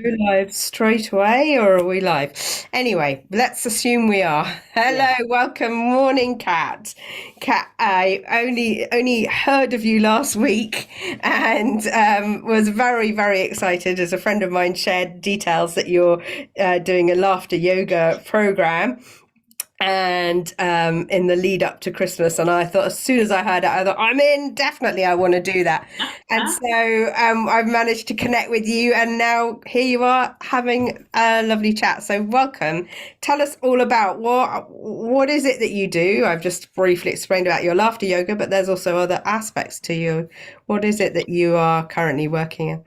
Go live straight away, or are we live? Anyway, let's assume we are. Yeah. Hello, welcome, morning, Cat. Cat, I only heard of you last week, and was very very excited as a friend of mine shared details that you're doing a laughter yoga program and in the lead up to Christmas. And I thought, as soon as I heard it, I thought, I'm in, definitely, I want to do that. And so I've managed to connect with you, and now here you are having a lovely chat. So welcome. Tell us all about what is it that you do. I've just briefly explained about your laughter yoga, but there's also other aspects to you. What is it that you are currently working in?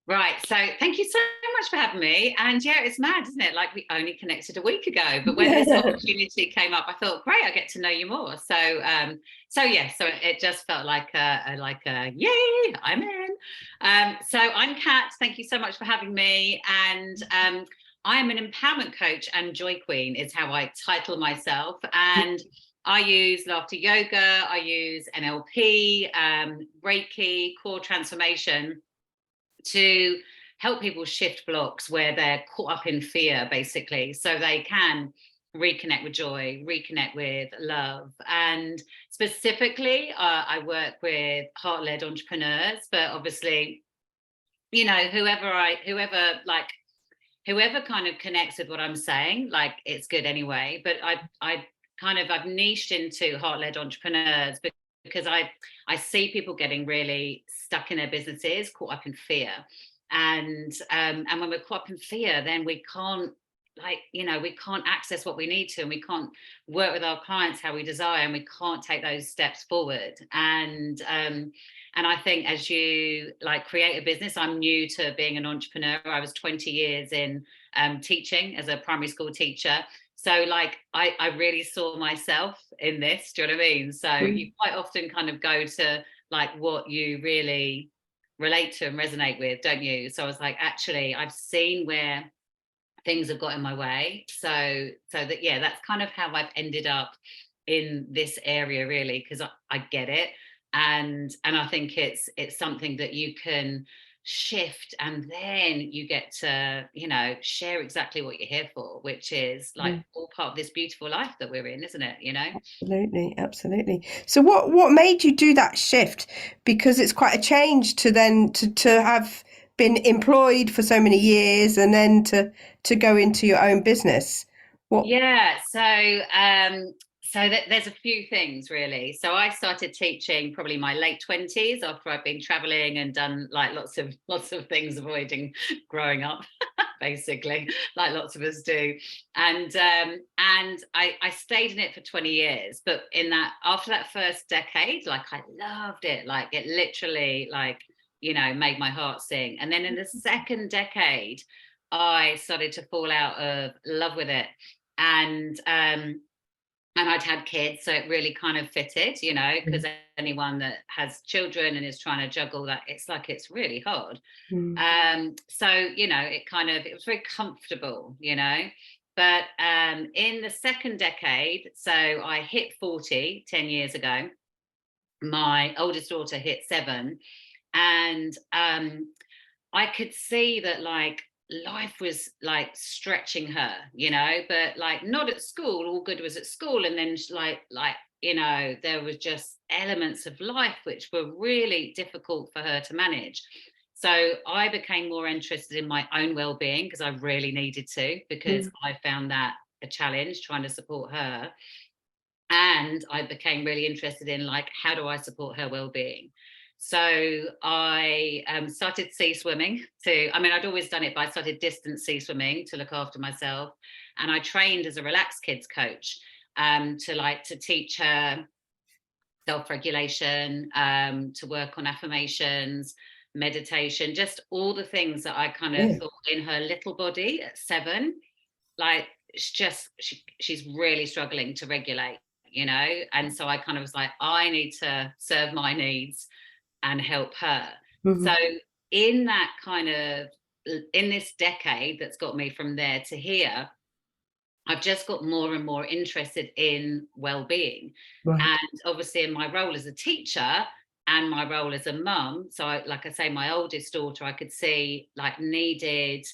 Right. So thank you so much for having me. And yeah, it's mad, isn't it? Like we only connected a week ago, but when this opportunity came up, I thought, great, I get to know you more. So yeah, so it just felt like a yay, I'm in. So I'm Kat. Thank you so much for having me. And I am an empowerment coach and joy queen is how I title myself. And I use laughter yoga, I use NLP, Reiki, core transformation to help people shift blocks where they're caught up in fear, basically, so they can reconnect with joy, reconnect with love. And specifically, I work with heart led entrepreneurs, but obviously, whoever kind of connects with what I'm saying, like it's good anyway. But I've niched into heart led entrepreneurs because I see people getting really stuck in their businesses, caught up in fear, and when we're caught up in fear, then we can't we can't access what we need to, and we can't work with our clients how we desire, and we can't take those steps forward. And I think as you like create a business, I'm new to being an entrepreneur. I was 20 years in teaching as a primary school teacher. So like I really saw myself in this. Do you know what I mean? So you quite often kind of go to like what you really relate to and resonate with, don't you? So I was like, actually, I've seen where things have got in my way. So that yeah, that's kind of how I've ended up in this area, really, because I get it. And I think it's something that you can shift, and then you get to share exactly what you're here for, which is like all part of this beautiful life that we're in, isn't it? Absolutely, absolutely. So what made you do that shift? Because it's quite a change to then to have been employed for so many years and then to go into your own business. What Yeah, there's a few things really. So I started teaching probably my late 20s after I've been traveling and done like lots of things avoiding growing up, basically, like lots of us do. And I stayed in it for 20 years, but in that after that first decade, like I loved it. Like it literally made my heart sing. And then in the second decade, I started to fall out of love with it, and I'd had kids, so it really kind of fitted, because anyone that has children and is trying to juggle that, it's really hard. Mm. So it was very comfortable. But in the second decade, so I hit 40 10 years ago. My oldest daughter hit 7, and I could see that like life was like stretching her, but like not at school. All good was at school, and then there was just elements of life which were really difficult for her to manage. So I became more interested in my own well-being because I really needed to, because Mm. I found that a challenge trying to support her. And I became really interested in like, how do I support her well-being? So I started sea swimming I'd always done it, but I started distance sea swimming to look after myself. And I trained as a relaxed kids coach, to teach her self-regulation, to work on affirmations, meditation, just all the things that I kind of Yeah. thought in her little body at 7, like she's really struggling to regulate, and so I kind of was like, I need to serve my needs and help her. So Mhm. in that kind of in this decade that's got me from there to here, I've just got more and more interested in well-being. Right. And obviously in my role as a teacher, and my role as a mum. So like I say, my oldest daughter, I could see like needed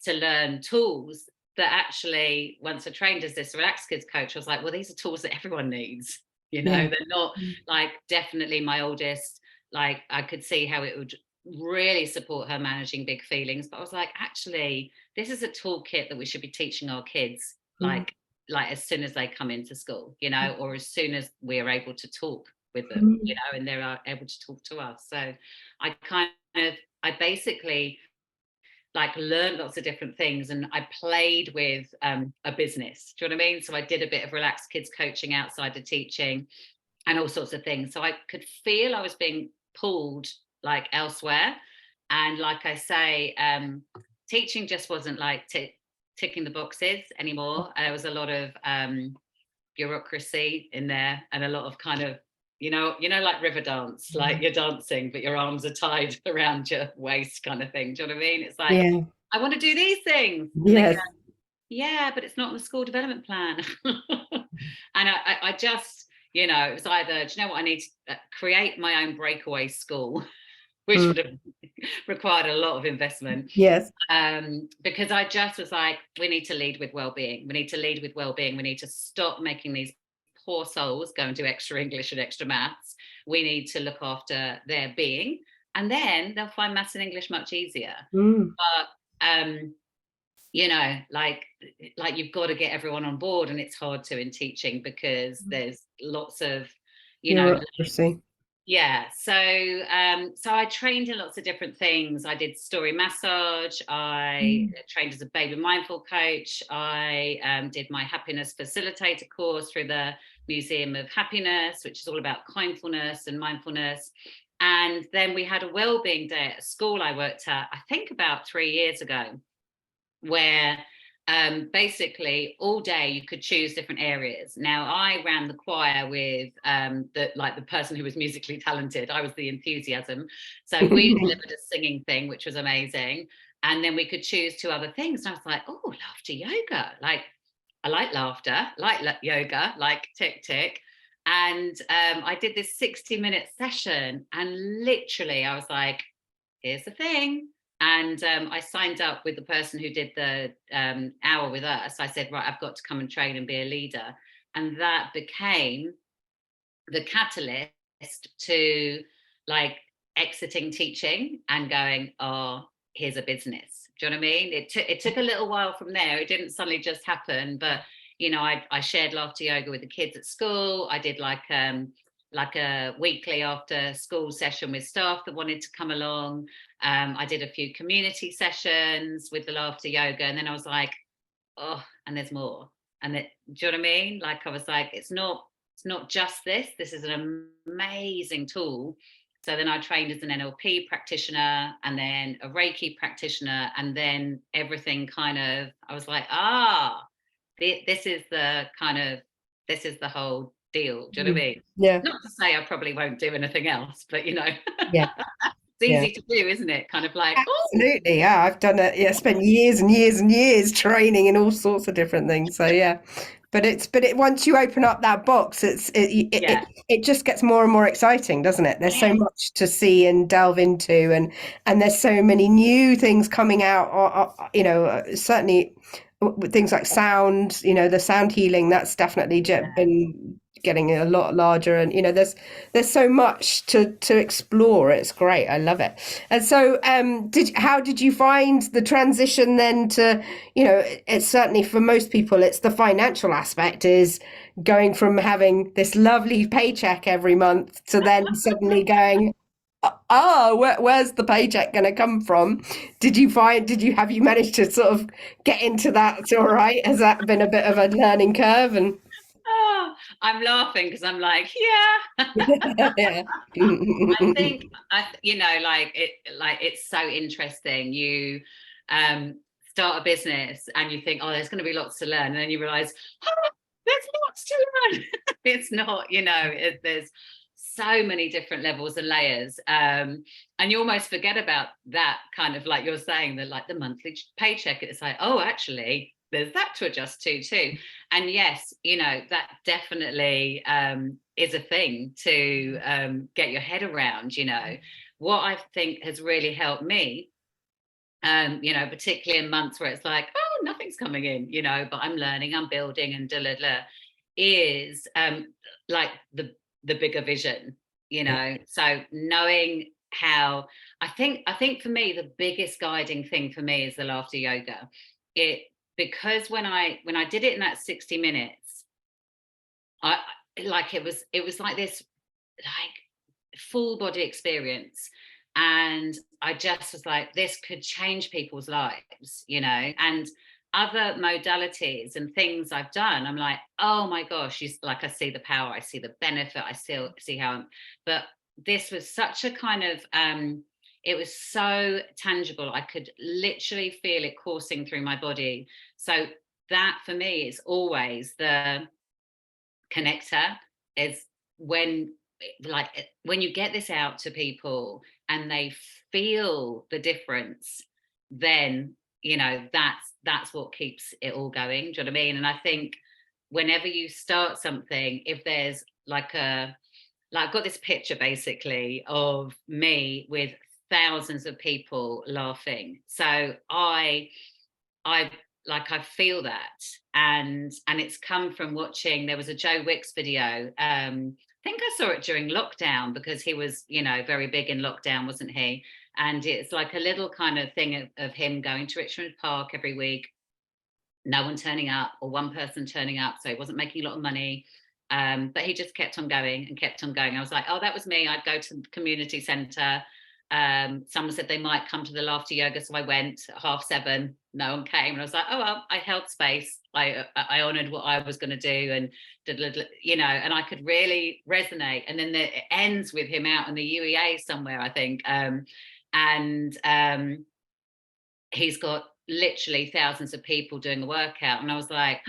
to learn tools that actually, once I trained as this relaxed kids coach, I was like, well, these are tools that everyone needs. Yeah. They're not like, definitely my oldest, like I could see how it would really support her managing big feelings. But I was like, actually, this is a toolkit that we should be teaching our kids, Mm. like as soon as they come into school, or as soon as we are able to talk with them, Mm. and they're able to talk to us. So I kind of, I basically like learned lots of different things, and I played with a business. Do you know what I mean? So I did a bit of relaxed kids coaching outside of teaching and all sorts of things. So I could feel I was being pulled like elsewhere. And like I say, teaching just wasn't like ticking the boxes anymore. There was a lot of bureaucracy in there, and a lot of kind of, like river dance, like you're dancing but your arms are tied around your waist kind of thing. Do you know what I mean? It's like, Yeah. I want to do these things, and they go, Yes. yeah, but it's not in the school development plan. And I just, it was either, do you know what, I need to create my own breakaway school, which Mm. would have required a lot of investment, Yes. because I just was like, we need to lead with well-being. We need to lead with well-being. We need to stop making these poor souls go and do extra English and extra maths. We need to look after their being, and then they'll find maths and English much easier. Mm. But like you've got to get everyone on board, and it's hard to in teaching because there's lots of, you know Bureaucracy. yeah. So I trained in lots of different things. I did story massage. I Mm. trained as a baby mindful coach. I did my happiness facilitator course through the Museum of Happiness, which is all about kindfulness and mindfulness. And then we had a wellbeing day at a school I worked at, I think about 3 years ago, where basically all day you could choose different areas. Now I ran the choir with the person who was musically talented. I was the enthusiasm. So we delivered a singing thing, which was amazing. And then we could choose two other things. And I was like, oh, laughter yoga. Like, I like laughter, like yoga, like tick, tick. And I did this 60-minute session. And literally, I was like, here's the thing. And I signed up with the person who did the hour with us. I said, right, I've got to come and train and be a leader. And that became the catalyst to like exiting teaching and going, oh, here's a business. Do you know what I mean? It took a little while from there. It didn't suddenly just happen. But, I shared laughter yoga with the kids at school. I did like a weekly after school session with staff that wanted to come along. I did a few community sessions with the laughter yoga, and then I was like, oh, and there's more. And do you know what I mean? Like, I was like, it's not just this. This is an amazing tool. So then I trained as an NLP practitioner, and then a Reiki practitioner, and then everything kind of, I was like, this is the whole deal. Do you know what I Mm. mean? Yeah. Not to say I probably won't do anything else, but Yeah. it's Yeah. easy to do, isn't it? Kind of like, oh, Absolutely. Yeah. I've done it. Yeah. Spent years and years and years training in all sorts of different things. So yeah. But once you open up that box, yeah, it just gets more and more exciting, doesn't it? There's so yes, much to see and delve into, and there's so many new things coming out. Certainly with things like sound. The sound healing, that's definitely been getting a lot larger, and there's so much to explore. It's great. I love it. And so, how did you find the transition then to, it's certainly for most people, it's the financial aspect is going from having this lovely paycheck every month to then suddenly going, where's the paycheck going to come from? Have you managed to sort of get into that all right? Has that been a bit of a learning curve? And oh, I'm laughing because I'm like, yeah. yeah. I think like it's so interesting. You start a business and you think, oh, there's going to be lots to learn, and then you realize, oh, there's lots to learn. It's not, there's so many different levels and layers, and you almost forget about that, kind of like you're saying, that like the monthly paycheck. It's like, oh, actually, there's that to adjust to too. And yes, you know, that definitely is a thing to get your head around. You know, what I think has really helped me, you know, particularly in months where it's like, oh, nothing's coming in, you know, but I'm learning, I'm building, and is like the bigger vision, you know. So knowing how, I think for me the biggest guiding thing for me is the laughter yoga. It Because when I did it in that 60 minutes, I like it was like this, like, full body experience. And I just was like, this could change people's lives, you know. And other modalities and things I've done, I'm like, oh my gosh, like, I see the power, I see the benefit, I still see how but this was such a kind of it was so tangible. I could literally feel it coursing through my body. So that for me is always the connector, is when, like, when you get this out to people and they feel the difference, then, you know, that's what keeps it all going. Do you know what I mean? And I think whenever you start something, if there's like, I've got this picture basically of me with thousands of people laughing. So I like, I feel that. And it's come from watching, there was a Joe Wicks video. I think I saw it during lockdown, because he was, you know, very big in lockdown, wasn't he? And it's like a little kind of thing of him going to Richmond Park every week, no one turning up, or one person turning up, so he wasn't making a lot of money. But he just kept on going and kept on going. I was like, oh, that was me. I'd go to the community centre. Someone said they might come to the laughter yoga, so I went at 7:30. No one came, and I was like, oh well, I held space. I honoured what I was going to do, and you know, and I could really resonate. And then it ends with him out in the UEA somewhere, I think, and he's got literally thousands of people doing the workout, and I was like,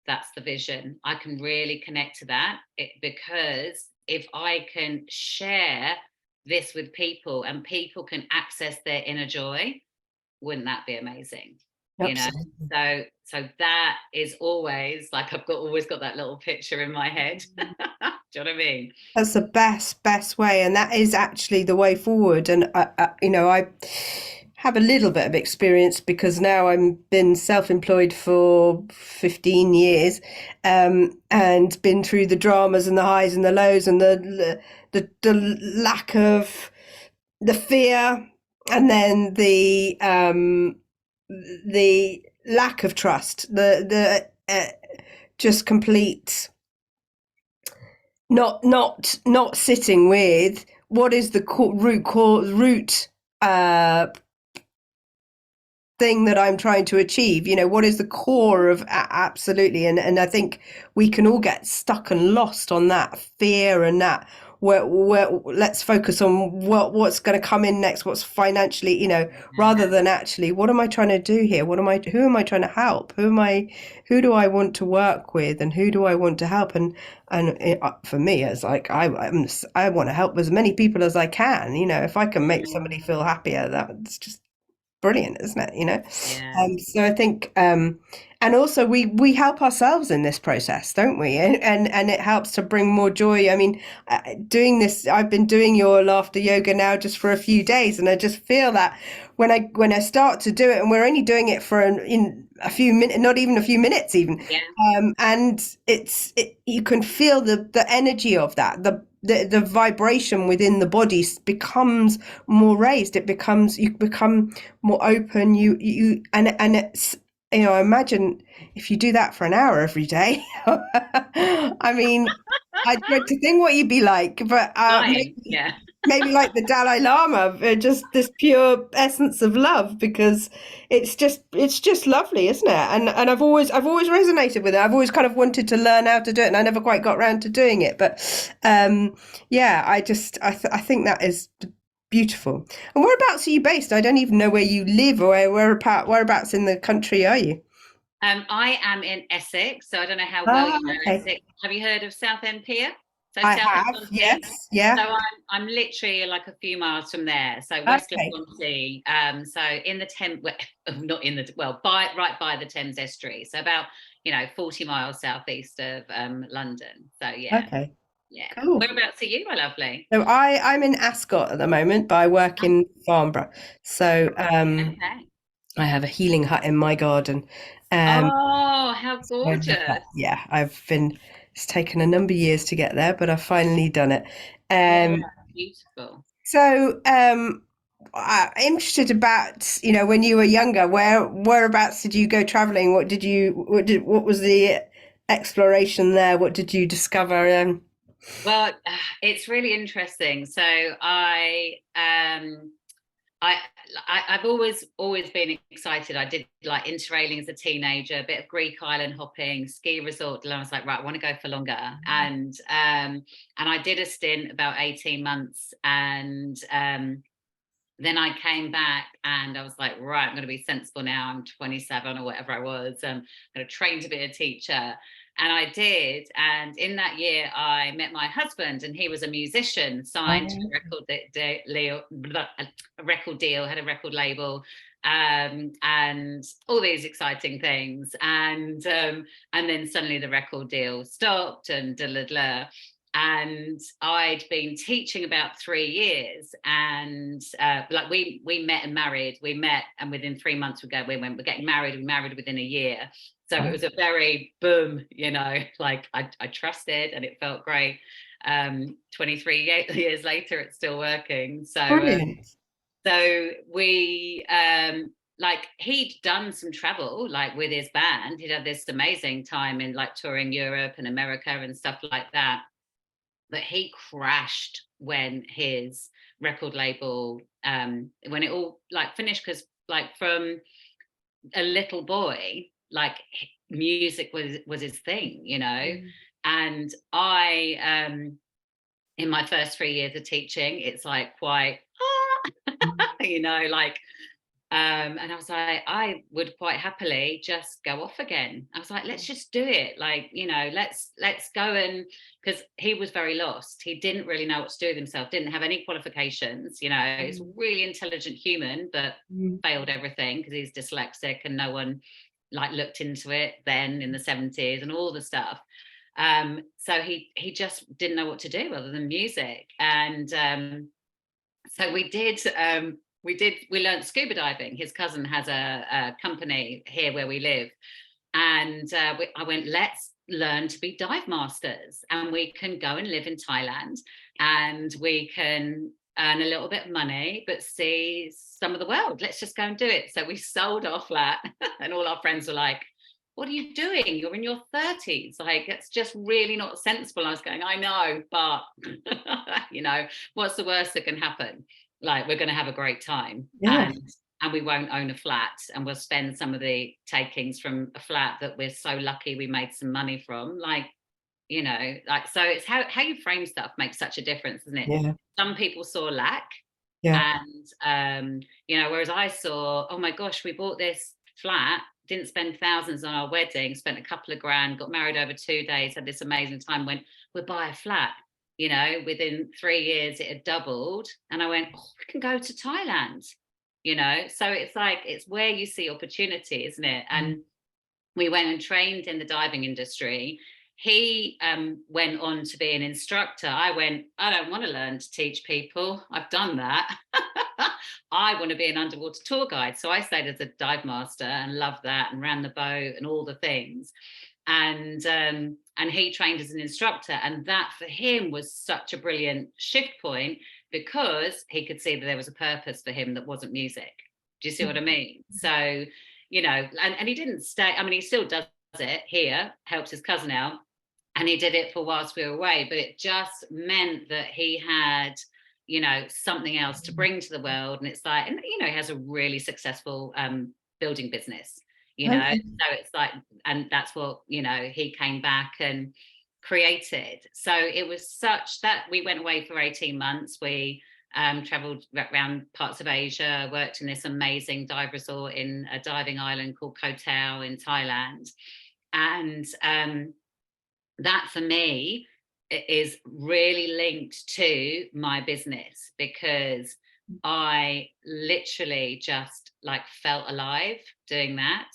that's the vision. I can really connect to that, because if I can share this with people and people can access their inner joy, wouldn't that be amazing? You know, Absolutely. so that is always like, always got that little picture in my head. Do you know what I mean? That's the best way, and that is actually the way forward. And you know, I have a little bit of experience because now I've been self-employed for 15 years, and been through the dramas and the highs and the lows and the lack of the fear, and then the lack of trust, the just complete not sitting with what is the root thing that I'm trying to achieve. You know, what is the core of absolutely. And I think we can all get stuck and lost on that fear and that where let's focus on what's going to come in next, what's financially, you know, rather than actually, what am I trying to do here? Who am I trying to help? Who do I want to work with, and who do I want to help? And for me, it's like I want to help as many people as I can. You know, if I can make somebody feel happier, that's just brilliant, isn't it? You know. Yeah. So I think and also we help ourselves in this process, don't we? And it helps to bring more joy. I mean, doing this, I've been doing your laughter yoga now just for a few days, and I just feel that when I start to do it, and we're only doing it for in a few minutes, not even a few minutes even, Yeah. and you can feel the energy of that, the vibration within the body becomes more raised. You become more open. And it's, you know, imagine if you do that for an hour every day. I mean, I dread to think what you'd be like, but Fine. Yeah. maybe like the Dalai Lama, just this pure essence of love, because it's just lovely, isn't it? And I've always resonated with it. I've always kind of wanted to learn how to do it, and I never quite got around to doing it. But yeah, I think that is beautiful. And whereabouts are you based? I don't even know where you live, or whereabouts in the country are you? I am in Essex, so I don't know how well you Ah, know okay. Essex. Have you heard of Southend Pier? So I South have, County. yes, So yeah. I'm literally like a few miles from there. So West Okay, County. So in the Thames, not in the right by the Thames estuary. So about 40 miles southeast of London. So yeah, okay, yeah. cool. Whereabouts are you, my lovely? So I'm in Ascot at the moment, but I work Oh, in Farnborough. So okay. I have a healing hut in my garden. Um, Oh, how I love that. gorgeous. Yeah, it's taken a number of years to get there, but I've finally done it. Yeah, Um, beautiful. so I'm interested about, when you were younger, whereabouts did you go traveling? What was the exploration there? What did you discover? Well, it's really interesting. So I, I've always been excited. I did like interrailing as a teenager, a bit of Greek island hopping, ski resort. And I was like, right, I want to go for longer. And I did a stint about 18 months, and then I came back and I was like, right, I'm going to be sensible now. I'm 27 or whatever I was. I'm going to train to be a teacher. And I did. And in that year, I met my husband, and he was a musician, signed to Oh, a record deal, had a record label, and all these exciting things. And then suddenly the record deal stopped, and da da da. And I'd been teaching about 3 years, and like we met and married. We met, and within 3 months we're getting married. We married within a year, so it oh, was a very boom, like I trusted, and it felt great. 23 years later, it's still working. brilliant. So we like he'd done some travel like with his band. He'd had this amazing time in like touring Europe and America and stuff like that, but he crashed when his record label when it all like finished, because like from a little boy, like music was his thing, Mm. and I in my first 3 years of teaching, it's like quite like and I was like, I would quite happily just go off again. I was like, let's just do it. Like, let's go. And because he was very lost, he didn't really know what to do with himself, didn't have any qualifications. He's a really intelligent human, but Mm. failed everything because he's dyslexic, and no one like looked into it then in the 70s and all the stuff. So he just didn't know what to do other than music. And so we learned scuba diving. His cousin has a company here where we live, and I went, let's learn to be dive masters, and we can go and live in Thailand, and we can earn a little bit of money but see some of the world. Let's just go and do it. So we sold our flat and all our friends were like, what are you doing? You're in your 30s. Like, it's just really not sensible. I was going, I know, but what's the worst that can happen? Like, we're going to have a great time, Yeah, and we won't own a flat, and we'll spend some of the takings from a flat that we're so lucky we made some money from. Like, so it's how you frame stuff makes such a difference, isn't it? yeah, Some people saw lack, yeah. and whereas I saw, oh my gosh, we bought this flat, didn't spend thousands on our wedding, spent a couple of grand, got married over 2 days, had this amazing time, went, we'll buy a flat. Within 3 years it had doubled, and I went, oh, we can go to Thailand. So it's like, it's where you see opportunity, isn't it? Mm. And we went and trained in the diving industry. He went on to be an instructor. I went, I don't want to learn to teach people. I've done that. I want to be an underwater tour guide. So I stayed as a dive master and loved that, and ran the boat and all the things. And he trained as an instructor. And that for him was such a brilliant shift point, because he could see that there was a purpose for him that wasn't music. Do you see what I mean? So and he didn't stay. I mean, he still does it here, helps his cousin out, and he did it for whilst we were away. But it just meant that he had, something else to bring to the world. And it's like, and he has a really successful building business. Okay. So it's like, and that's what he came back and created. So it was such that we went away for 18 months. We traveled around parts of Asia, worked in this amazing dive resort in a diving island called Koh Tao in Thailand. And that for me is really linked to my business, because I literally just like felt alive doing that.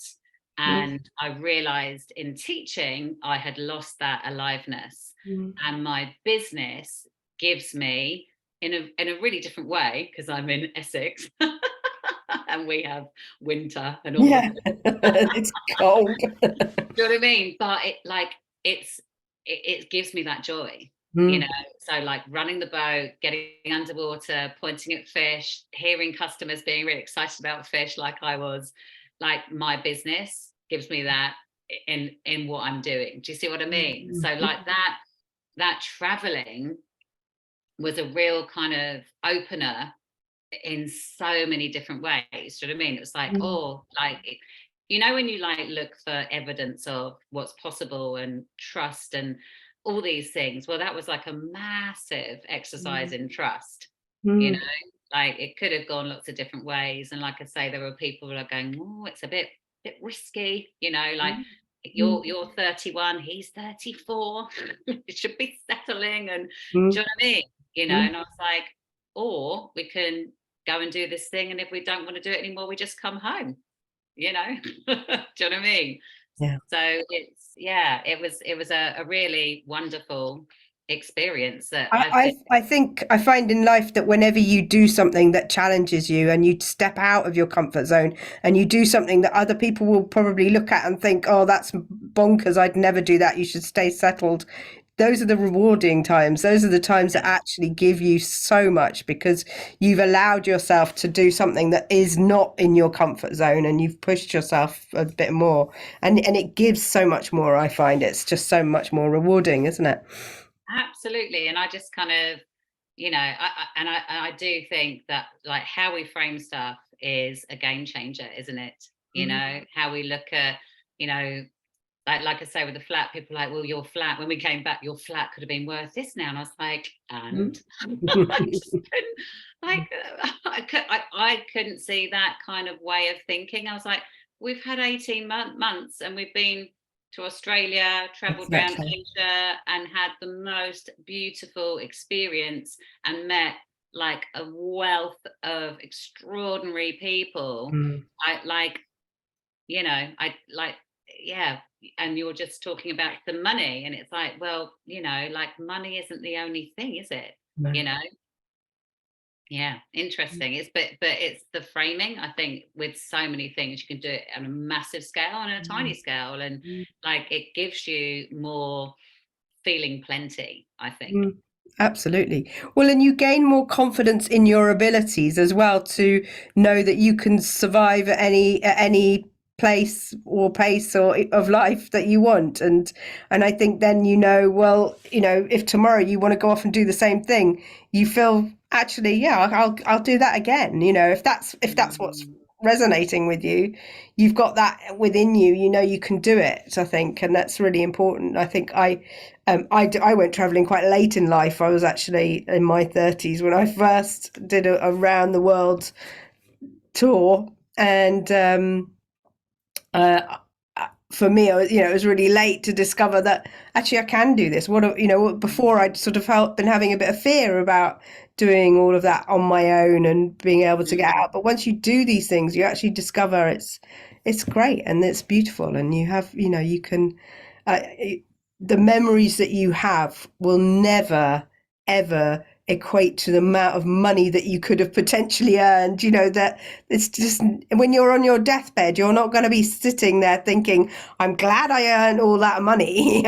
Mm, And I realized in teaching, I had lost that aliveness. mm. And my business gives me, in a really different way, because I'm in Essex and we have winter and all of Yeah, this. it's cold. Do you know what I mean? But it like it's it gives me that joy, you know. Mm, So like running the boat, getting underwater, pointing at fish, hearing customers being really excited about fish, like I was, like my business gives me that in what I'm doing. Do you see what I mean? mm, So like that traveling was a real kind of opener in so many different ways. Do you know what I mean? It was like, mm, oh, like you know, when you like look for evidence of what's possible and trust and all these things. Well, that was like a massive exercise mm, in trust, you know, mm, like it could have gone lots of different ways. And like I say, there were people who are going, oh, it's a bit risky, you know, like mm, mm, you're 31, he's 34, it should be settling. And do mm, you know what I mean? You know, mm. and I was like, or we can go and do this thing, and if we don't want to do it anymore, we just come home, you know. Do you know what I mean? Yeah. So it's, yeah, it was a really wonderful experience that I've been. I think I find in life that whenever you do something that challenges you and you step out of your comfort zone and you do something that other people will probably look at and think, oh, that's bonkers, I'd never do that, you should stay settled. Those are the rewarding times. Those are the times that actually give you so much because you've allowed yourself to do something that is not in your comfort zone and you've pushed yourself a bit more. And it gives so much more, I find. It's just so much more rewarding, isn't it? Absolutely. And I just kind of, you know, I do think that like how we frame stuff is a game changer, isn't it? You Mm, know, how we look at, you know, like I say with the flat, people are like, well, your flat, when we came back, your flat could have been worth this now. And I was like, mm. and I just couldn't, like, I couldn't see that kind of way of thinking. I was like, we've had 18 months and we've been to Australia, traveled around Exactly. Asia, and had the most beautiful experience and met like a wealth of extraordinary people. Mm, I like, you know, I like, yeah. And you're just talking about the money, and it's like, well, you know, like money isn't the only thing, is it? no. You know, yeah, interesting. But it's the framing. I think with so many things, you can do it on a massive scale and a tiny Mm, scale, and mm, like it gives you more feeling plenty, I think. mm. Absolutely. Well, and you gain more confidence in your abilities as well to know that you can survive at any place or pace or of life that you want. And I think then you know, well, you know, if tomorrow you want to go off and do the same thing, you feel actually, yeah, I'll do that again. You know, if that's what's Mm. resonating with you, you've got that within you. You know, you can do it. I think, and that's really important. I think I went traveling quite late in life. I was actually in my 30s when I first did a round the world tour, and uh, for me, it was really late to discover that actually I can do this. Before I'd sort of been having a bit of fear about doing all of that on my own and being able to get Mm. out. But once you do these things, you actually discover it's great and it's beautiful, and you have, you can, uh, the memories that you have will never ever equate to the amount of money that you could have potentially earned. That it's just when you're on your deathbed, you're not going to be sitting there thinking, I'm glad I earned all that money.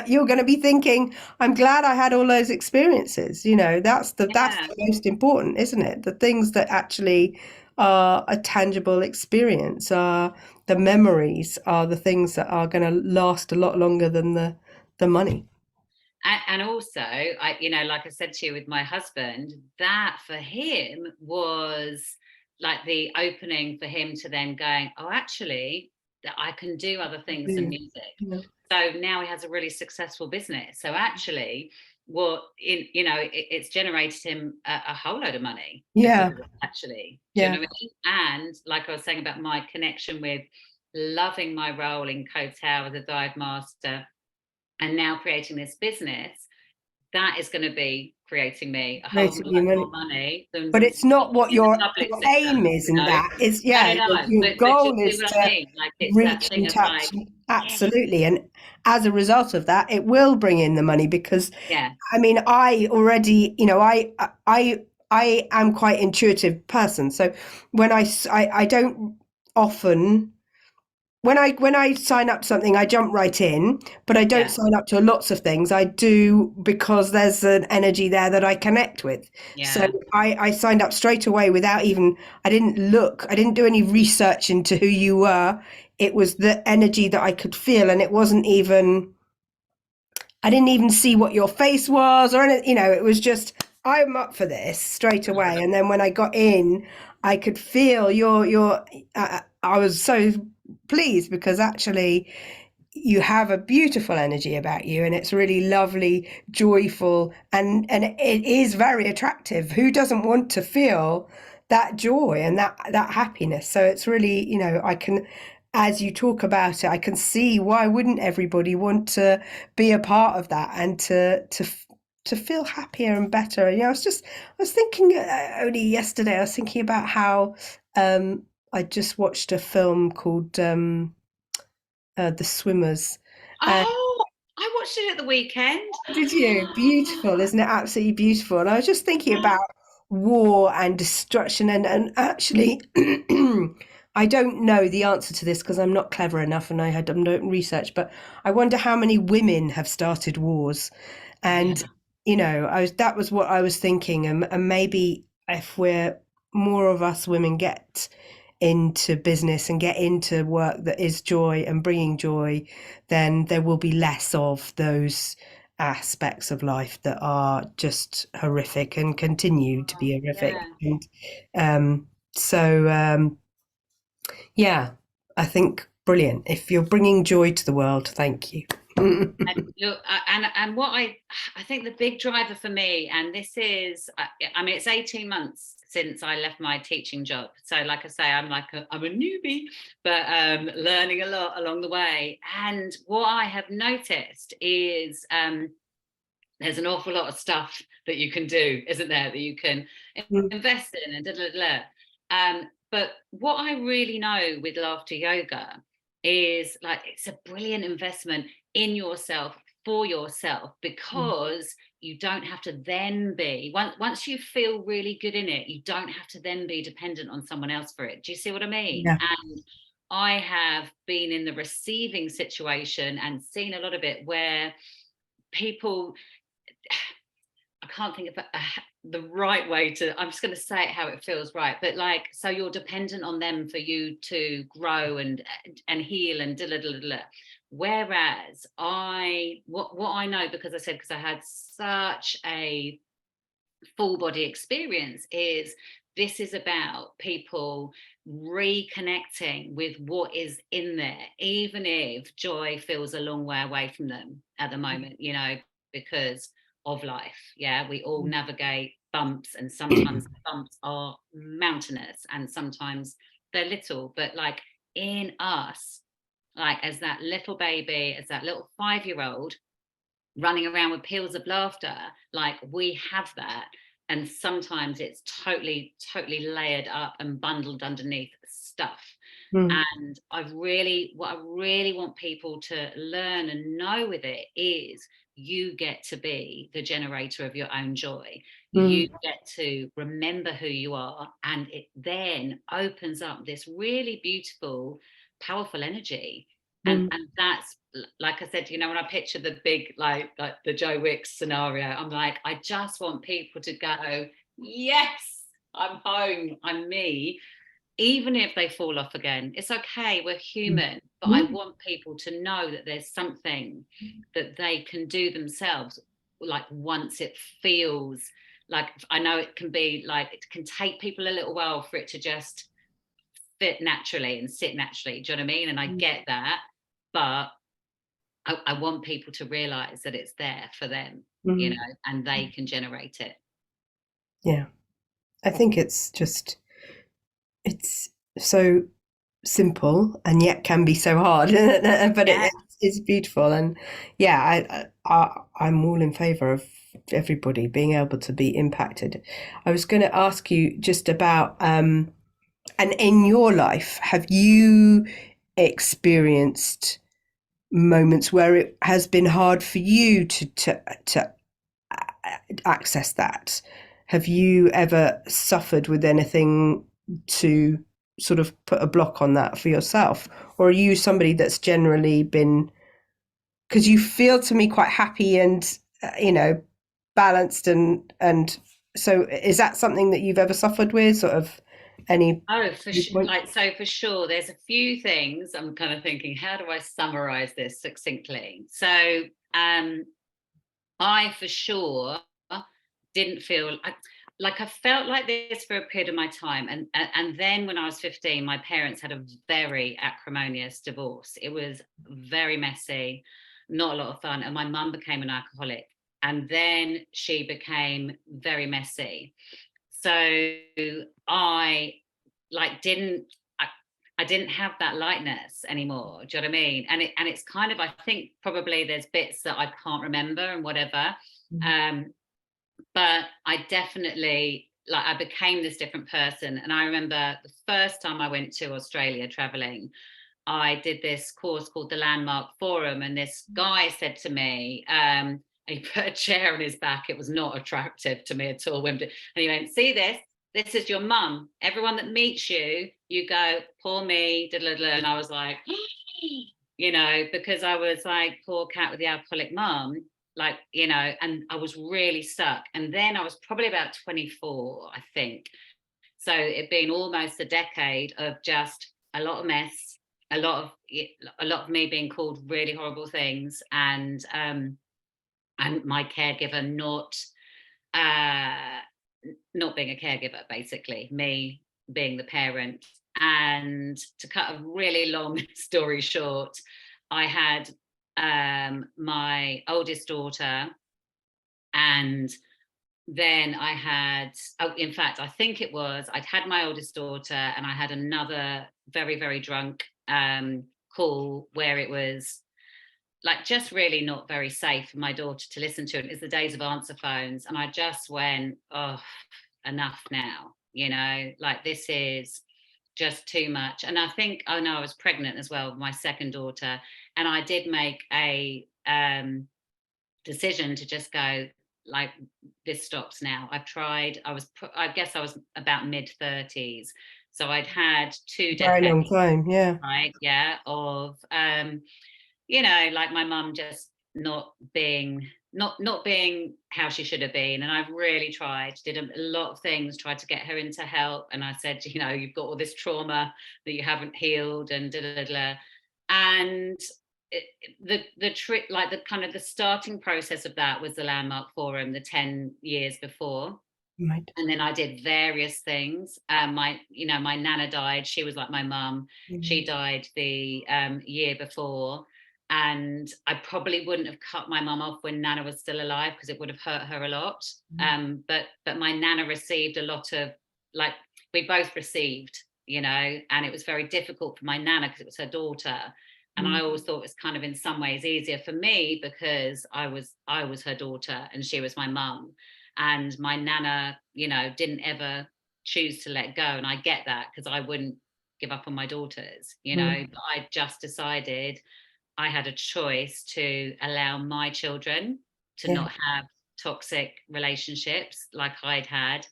You're going to be thinking, I'm glad I had all those experiences. That's Yeah. the most important, isn't it? The things that actually are a tangible experience, are the memories, are the things that are going to last a lot longer than the money. And also, like I said to you with my husband, that for him was like the opening for him to then going, oh, actually, that I can do other things than Yeah. music. Yeah. So now he has a really successful business. So actually, it's generated him a whole load of money because Yeah. of it, actually. Do you Yeah. know what I mean? And like I was saying about my connection with loving my role in Cotel as a dive master and now creating this business, that is going to be creating me a whole Creating lot you more money. money than But it's not what in the your public aim sector, is, in that. It's, No, yeah, no, no. your But do you goal see is what I to mean? Like it's that reach thing and of touch. like, yeah, Absolutely. And as a result of that, it will bring in the money, because yeah, I mean, I already, I am quite intuitive person. So when I don't often, when I sign up something, I jump right in, but I don't yeah, sign up to lots of things. I do because there's an energy there that I connect with. So yeah. I signed up straight away without even, I didn't look, I didn't do any research into who you were. It was the energy that I could feel, and it wasn't even, I didn't even see what your face was or anything. It was just, I'm up for this straight away. And then when I got in, I could feel I was so pleased, because actually you have a beautiful energy about you, and it's really lovely, joyful, and it is very attractive. Who doesn't want to feel that joy and that happiness? So it's really, I can, as you talk about it, I can see why wouldn't everybody want to be a part of that, and to feel happier and better. I was thinking, only yesterday, I was thinking about how, I just watched a film called, The Swimmers. And Oh, I watched it at the weekend. did you? Beautiful, isn't it? Absolutely beautiful. And I was just thinking Yeah, about war and destruction, and actually, I don't know the answer to this because I'm not clever enough, and I had done no research, but I wonder how many women have started wars. And yeah. that was what I was thinking, and maybe if we're more of us women get into business and get into work that is joy and bringing joy, then there will be less of those aspects of life that are just horrific and continue to be horrific. Yeah. And so, yeah, I think brilliant. If you're bringing joy to the world, thank you. And look, and what I think the big driver for me, and this is, I mean, it's 18 months since I left my teaching job. So, like I say, I'm a newbie, but learning a lot along the way. And what I have noticed is there's an awful lot of stuff that you can do, isn't there? That you can invest in and da da da. But what I really know with laughter yoga is like it's a brilliant investment in yourself for yourself, because you don't have to then be once you feel really good in it, you don't have to then be dependent on someone else for it. Do you see what I mean? Yeah. And I have been in the receiving situation and seen a lot of it where people, I can't think of the right way to, I'm just going to say it how it feels right. But like, so you're dependent on them for you to grow and heal and da da da da. Whereas what I know, because I had such a full body experience, is this is about people reconnecting with what is in there, even if joy feels a long way away from them at the moment, because of life. Yeah, we all navigate bumps, and sometimes bumps are mountainous and sometimes they're little, but like in us, like as that little baby, as that little 5-year old running around with peals of laughter, like we have that. And sometimes it's totally layered up and bundled underneath stuff. Mm, And what I really want people to learn and know with it is you get to be the generator of your own joy. You mm, get to remember who you are, and it then opens up this really beautiful, powerful energy. and mm, and that's, like I said, when I picture the big, like the Joe Wicks scenario, I'm like, I just want people to go, yes, I'm home, I'm me, even if they fall off again. It's okay, we're mm, human. But I mm. want people to know that there's something that they can do themselves, like once it feels like, I know it can be like, it can take people a little while for it to just fit naturally and sit naturally. Do you know what I mean? And I get that. But I want people to realize that it's there for them, Mm. and they can generate it. Yeah. I think it's so simple and yet can be so hard, but Yeah. it's beautiful. And yeah, I'm all in favor of everybody being able to be impacted. I was going to ask you just about, and in your life, have you experienced moments where it has been hard for you to access that? Have you ever suffered with anything to sort of put a block on that for yourself? Or are you somebody that's generally been, because you feel to me quite happy and, balanced and so is that something that you've ever suffered with, sort of any Oh, for sure. point? For sure, there's a few things I'm kind of thinking, how do I summarize this succinctly? So, I for sure didn't feel like I felt like this for a period of my time, and then when I was 15, my parents had a very acrimonious divorce. It was very messy, not a lot of fun, and my mum became an alcoholic, and then she became very messy. So I didn't I didn't have that lightness anymore. Do you know what I mean? And it's kind of, I think probably there's bits that I can't remember and whatever. Um, but I definitely, I became this different person. And I remember the first time I went to Australia traveling, I did this course called the Landmark Forum, and this guy said to me, he put a chair on his back. It was not attractive to me at all. And he went, "See this? This is your mum. Everyone that meets you, you go, poor me, da, da, da." And I was like, because I was like, poor Cat with the alcoholic mum, and I was really stuck. And then I was probably about 24, I think. So it'd been almost a decade of just a lot of mess, a lot of me being called really horrible things, and my caregiver uh, not being a caregiver, basically me being the parent. And to cut a really long story short, I had my oldest daughter, and then I had, in fact, I think I'd had my oldest daughter, and I had another very, very drunk call where it was like just really not very safe for my daughter to listen to. It was the days of answer phones. And I just went, oh, enough now, like this is just too much. And I think, oh no, I was pregnant as well, my second daughter. And I did make a decision to just go, like, this stops now. I've tried. I guess I was about mid 30s, so I'd had 2 decades, Very long time, yeah. right? Yeah, of like my mum just not being how she should have been. And I've really did a lot of things, tried to get her into help. And I said, you've got all this trauma that you haven't healed, and da da da. And the trick, like the kind of the starting process of that was the Landmark Forum, the 10 years before. Right. And then I did various things. My nana died. She was like my mum. She died the year before, and I probably wouldn't have cut my mum off when nana was still alive, because it would have hurt her a lot. But my nana received a lot of, like, we both received, and it was very difficult for my nana because it was her daughter. And I always thought it was kind of in some ways easier for me because I was her daughter and she was my mum. And my nana, didn't ever choose to let go. And I get that, because I wouldn't give up on my daughters, but I just decided I had a choice to allow my children to Yeah. not have toxic relationships like I'd had.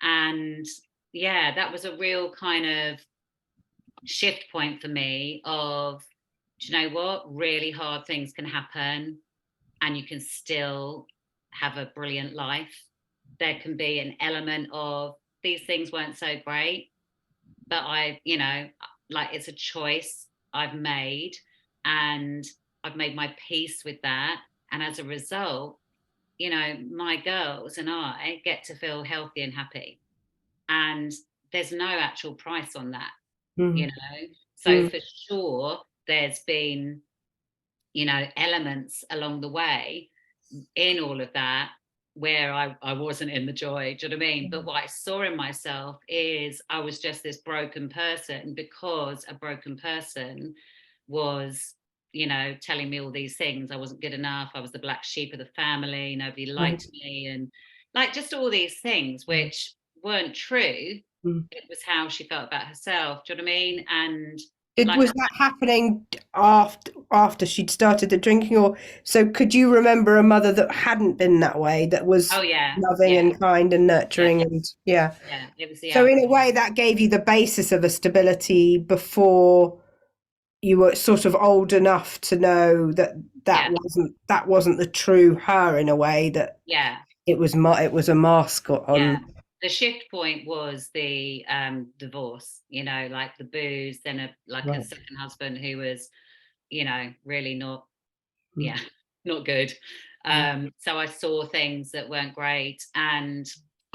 And yeah, that was a real kind of shift point for me of, do you know what? Really hard things can happen and you can still have a brilliant life. There can be an element of, these things weren't so great, but like, it's a choice I've made, and I've made my peace with that. And as a result, my girls and I get to feel healthy and happy. And there's no actual price on that, you Mm. know. So Mm. for sure, there's been, elements along the way in all of that where I wasn't in the joy. Do you know what I mean? But what I saw in myself is I was just this broken person, because a broken person was, telling me all these things. I wasn't good enough. I was the black sheep of the family. Nobody Right. liked me. And like just all these things, which weren't true. Mm. It was how she felt about herself. Do you know what I mean? And It like, was that happening after she'd started the drinking, or so could you remember a mother that hadn't been that way, that was oh yeah, loving yeah, and kind and yeah, nurturing and yeah. yeah. It was the So in a alcohol. way that gave you the basis of a stability before you were sort of old enough to know that Yeah, that wasn't the true her, in a way, that yeah, it was a mask yeah. on. The shift point was the divorce. Like the booze, then a Right. second husband who was, really not, Mm. yeah, not good. Mm. So I saw things that weren't great, and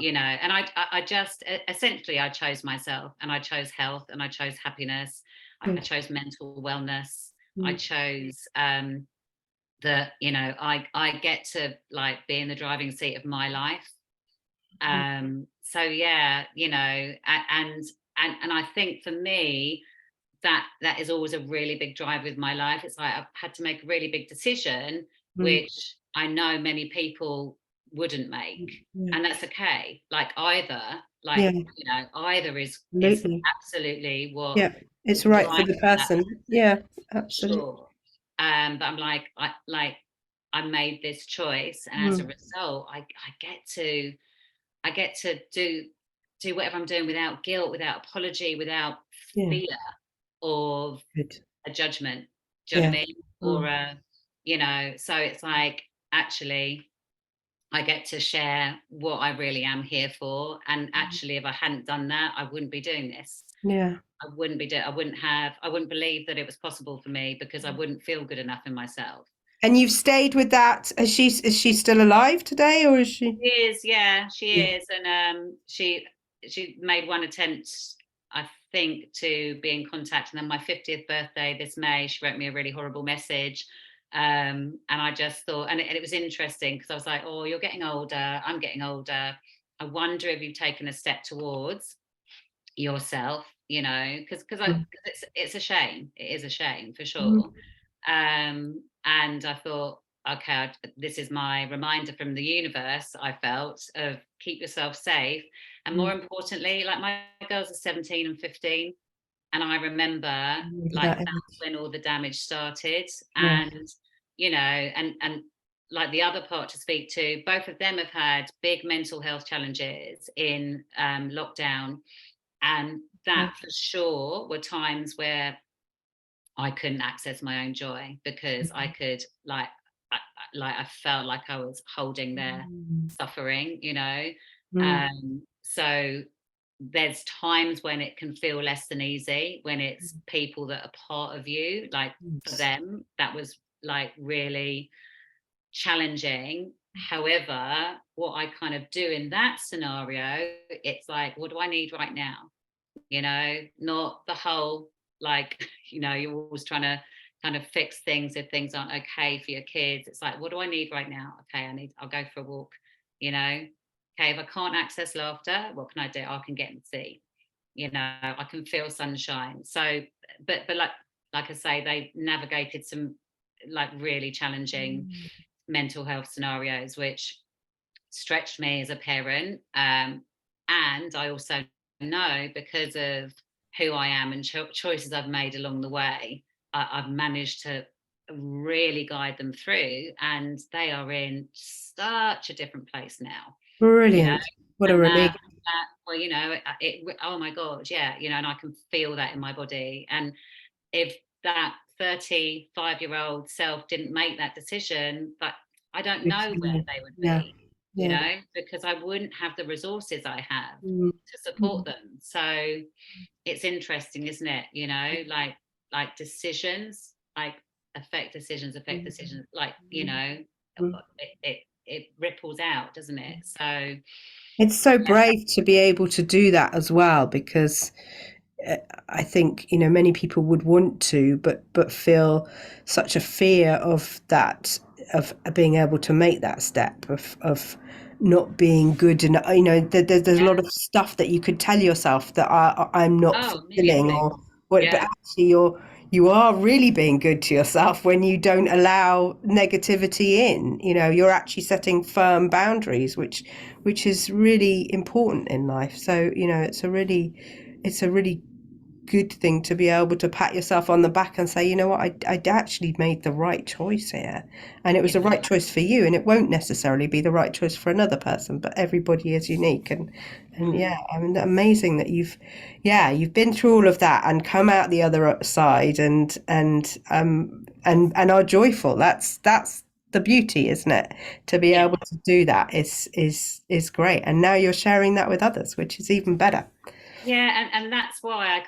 and I just essentially I chose myself, and I chose health, and I chose happiness. I Good. chose mental wellness. I Mm. chose that I get to like be in the driving seat of my life. Mm. So yeah, and I think for me that is always a really big drive with my life. It's like I've had to make a really big decision, Mm. which I know many people wouldn't make, Yeah. and that's okay. Like either, like Yeah, either is absolutely. absolutely what Yeah, it's is right for right the for that person. Yeah, person, absolutely. sure. But I'm I made this choice, and as a Mm. result, I get to do whatever I'm doing without guilt, without apology, without Yeah, fear of good. a judgment. Do you know Yeah. what I mean? Or Mm. so it's like actually I get to share what I really am here for. And actually, if I hadn't done that, I wouldn't be doing this. Yeah. I wouldn't believe that it was possible for me, because I wouldn't feel good enough in myself. And you've stayed with that. Is she still alive today, or is she? She is, yeah, she Yeah. is. And she made one attempt, I think, to be in contact. And then my 50th birthday this May, she wrote me a really horrible message. And I just thought, and it was interesting, because I was like, oh, you're getting older, I'm getting older. I wonder if you've taken a step towards yourself, because Mm. it's a shame. It is a shame for Mm. sure. And I thought, okay, this is my reminder from the universe. I felt of keep yourself safe, and more Mm. importantly, like my girls are 17 and 15, and I remember Maybe like that that's age. when all the damage started, Yeah. and and like the other part to speak to, both of them have had big mental health challenges in lockdown, and Yeah. that for sure were times where I couldn't access my own joy, because I could I felt like I was holding their Mm. suffering, Mm. So there's times when it can feel less than easy, when it's people that are part of you. Like for Yes. them, that was like really challenging. However, what I kind of do in that scenario, it's like, what do I need right now? Not the whole, like, you're always trying to kind of fix things if things aren't okay for your kids. It's like, what do I need right now? Okay, I'll go for a walk, you know. Okay, if I can't access laughter, what can I do? I can get and see, I can feel sunshine. So, but like I say, they navigated some like really challenging Mm. mental health scenarios, which stretched me as a parent. And I also know, because of who I am and choices I've made along the way, I've managed to really guide them through, and they are in such a different place now, you know. Brilliant. What a And relief. well, oh my God, yeah, and I can feel that in my body. And if that 35-year-old self didn't make that decision, but I don't Good know for where you. they would Yeah. be, Yeah. because I wouldn't have the resources I have Mm. to support Mm. them. So it's interesting, isn't it? Like decisions, like affect Mm. decisions, like, Mm. it ripples out, doesn't it? So It's so brave to be able to do that as well, because uh, I think many people would want to, but feel such a fear of that, of being able to make that step, of not being good. And there's a yeah. lot of stuff that you could tell yourself that I'm not Oh, a million fulfilling, things. or what, but Yeah. actually You are really being good to yourself when you don't allow negativity in. You know, you're actually setting firm boundaries, which is really important in life. So, you know, it's a really good thing to be able to pat yourself on the back and say, you know what, I actually made the right choice here. And it was the Yeah. right choice for you. And it won't necessarily be the right choice for another person, but everybody is unique. And yeah, Mm. I mean, amazing that you've been through all of that and come out the other side and are joyful. That's the beauty, isn't it? To be Yeah. able to do that is great. And now you're sharing that with others, which is even better. Yeah, and that's why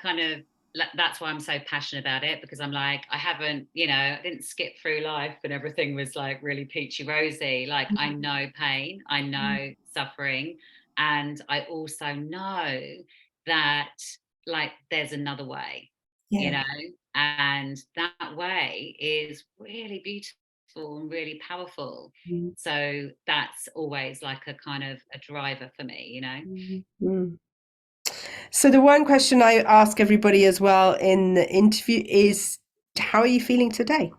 that's why I'm so passionate about it, because I'm like, I haven't, I didn't skip through life and everything was like really peachy rosy. Like, I know pain, I know suffering, and I also know that, like, there's another way, you Yeah. know, and that way is really beautiful and really powerful. So that's always like a kind of a driver for me. Mm. So the one question I ask everybody as well in the interview is, how are you feeling today?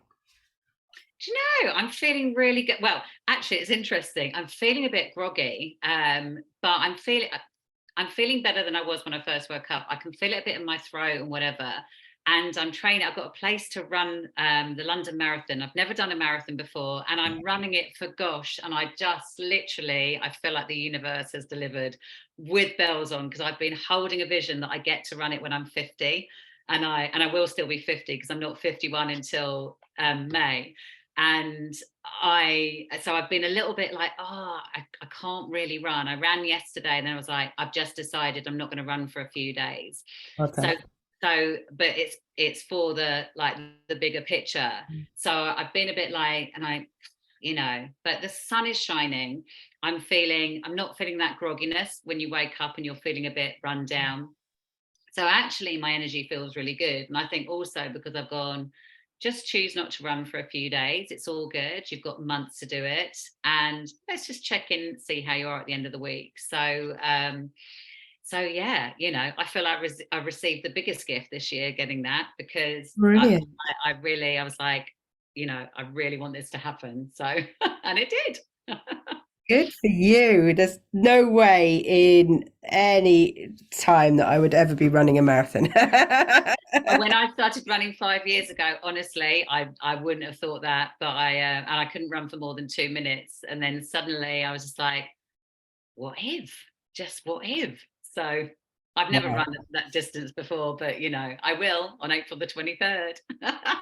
Do you know, I'm feeling really good. Well, actually, it's interesting. I'm feeling a bit groggy, but I'm feeling better than I was when I first woke up. I can feel it a bit in my throat and whatever. And I'm training. I've got a place to run the London Marathon. I've never done a marathon before, and I'm running it for gosh. And I just literally, I feel like the universe has delivered with bells on, because I've been holding a vision that I get to run it when I'm 50, and I will still be 50 because I'm not 51 until May. And I've been a little bit like, I can't really run. I ran yesterday, and then I was like, I've just decided I'm not going to run for a few days. Okay. So so but it's for the, like, the bigger picture. So I've been a bit like, and but the sun is shining. I'm not feeling that grogginess when you wake up and you're feeling a bit run down. So actually, my energy feels really good. And I think also because I've gone, just choose not to run for a few days. It's all good. You've got months to do it. And let's just check in, see how you are at the end of the week. So yeah, I feel I received the biggest gift this year getting that, because Brilliant. I was like, I really want this to happen. So, and it did. Good for you. There's no way in any time that I would ever be running a marathon. Well, when I started running 5 years ago, honestly, I wouldn't have thought that, but and I couldn't run for more than 2 minutes, and then suddenly I was just like, what if? Just what if? So I've never Wow. run that distance before, but I will on April the 23rd.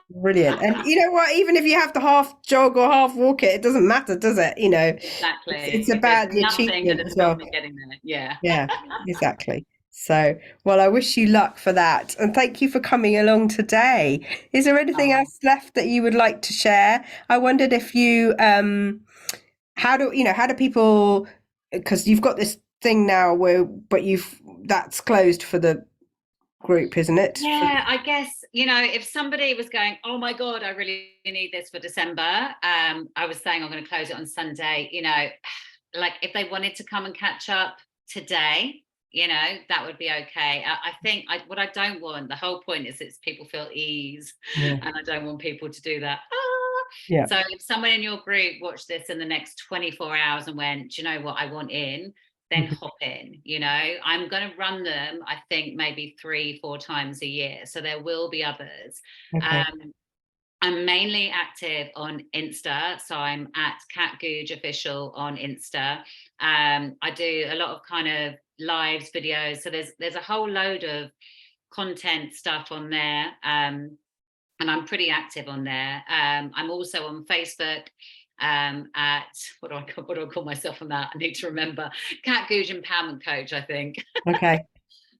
Brilliant. And you know what? Even if you have to half jog or half walk it, it doesn't matter, does it? It's Exactly. There's about the nothing going achievement to as stop well. me getting there. Yeah. Yeah, exactly. So, well, I wish you luck for that. And thank you for coming along today. Is there anything Oh. else left that you would like to share? I wondered if how do people, because you've got this thing now but that's closed for the group, isn't it? Yeah, I guess, if somebody was going, oh my God, I really need this for December. I was saying I'm going to close it on Sunday, like if they wanted to come and catch up today, that would be okay. I think what I don't want, the whole point is it's people feel ease, Yeah. and I don't want people to do that. Yeah. So if someone in your group watched this in the next 24 hours and went, do you know what, I want in, then Mhm. hop in. I'm going to run them, I think, maybe 3-4 times a year, so there will be others. Okay. um, I'm mainly active on Insta, so I'm at Cat Googe official on Insta. I do a lot of kind of lives, videos, so there's a whole load of content stuff on there. And I'm pretty active on there. I'm also on Facebook, at, what do I call myself on that? I need to remember. Cat Googe Empowerment Coach, I think. Okay.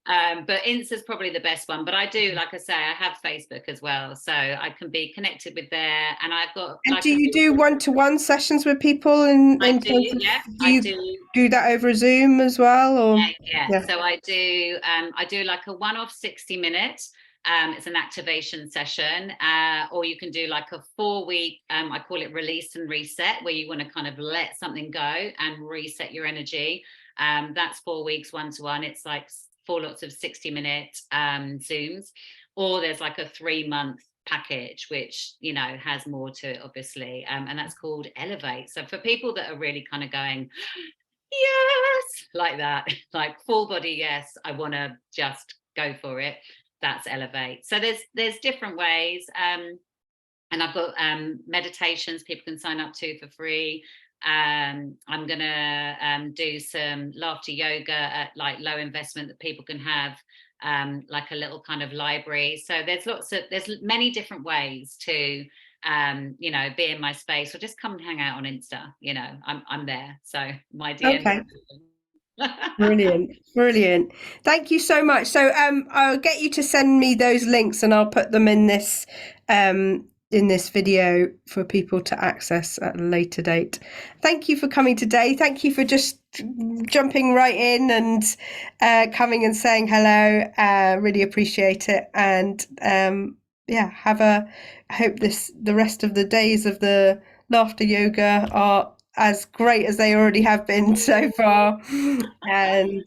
But Insta's probably the best one. But I do, like I say, I have Facebook as well, so I can be connected with there. And I've got And like do a you do really, one-to-one sessions with people I in do, terms of, yeah, do I you do. do that over Zoom as well, or? Yeah. Yeah. So I do like a one-off 60 minute. It's an activation session, or you can do like a 4 week, I call it release and reset, where you want to kind of let something go and reset your energy. That's 4 weeks one-to-one. It's like 4 lots of 60-minute Zooms. Or there's like a 3 month package, which has more to it, obviously, and that's called Elevate. So for people that are really kind of going, yes, like that, like full body, yes, I want to just go for it, that's Elevate. So there's different ways, and I've got meditations people can sign up to for free. I'm gonna do some laughter yoga at like low investment that people can have, like a little kind of library. So there's many different ways to be in my space, or just come and hang out on Insta. I'm there. So my DMs. Okay. Brilliant, brilliant. Thank you so much. So I'll get you to send me those links and I'll put them in this video for people to access at a later date. Thank you for coming today. Thank you for just jumping right in and coming and saying hello. Really appreciate it. And yeah, I hope the rest of the days of the laughter yoga are as great as they already have been so far. And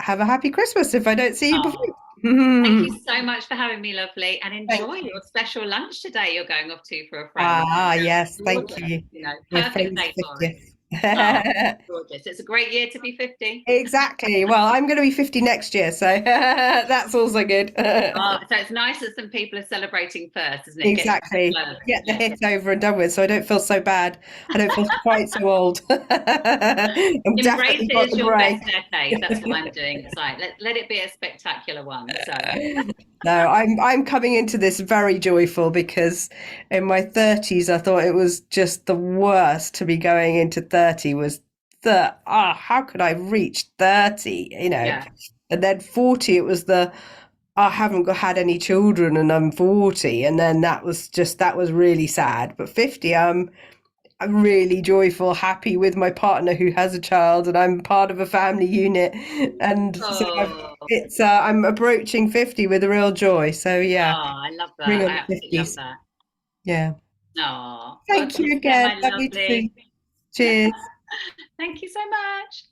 have a happy Christmas if I don't see you before. Thank you so much for having me, lovely, and Thank enjoy you. your special lunch today. You're going off to for a friend. Yes, thank Gorgeous, you. My perfect friend's day for it. 50th. Gorgeous. It's a great year to be 50. Exactly. Well, I'm going to be 50 next year, so that's also good. So it's nice that some people are celebrating first, isn't it? Exactly. Get the hit over and done with, so I don't feel so bad. I don't feel quite so old. I'm Embrace definitely it got as the your grey. best decade. That's what I'm doing. It's like let it be a spectacular one. So No, I'm coming into this very joyful because in my 30s I thought it was just the worst to be going into 30 was how could I reach 30, yeah, and then 40 it was I haven't had any children and I'm 40, and then that was really sad. But 50 I'm really joyful, happy with my partner who has a child, and I'm part of a family unit. And so oh, I'm approaching 50 with a real joy. So yeah, I love bring that. on I the absolutely love 50s. that. Yeah. Oh, well, Thank you take care, again. my Lovely to see lovely. you. Cheers. Thank you so much.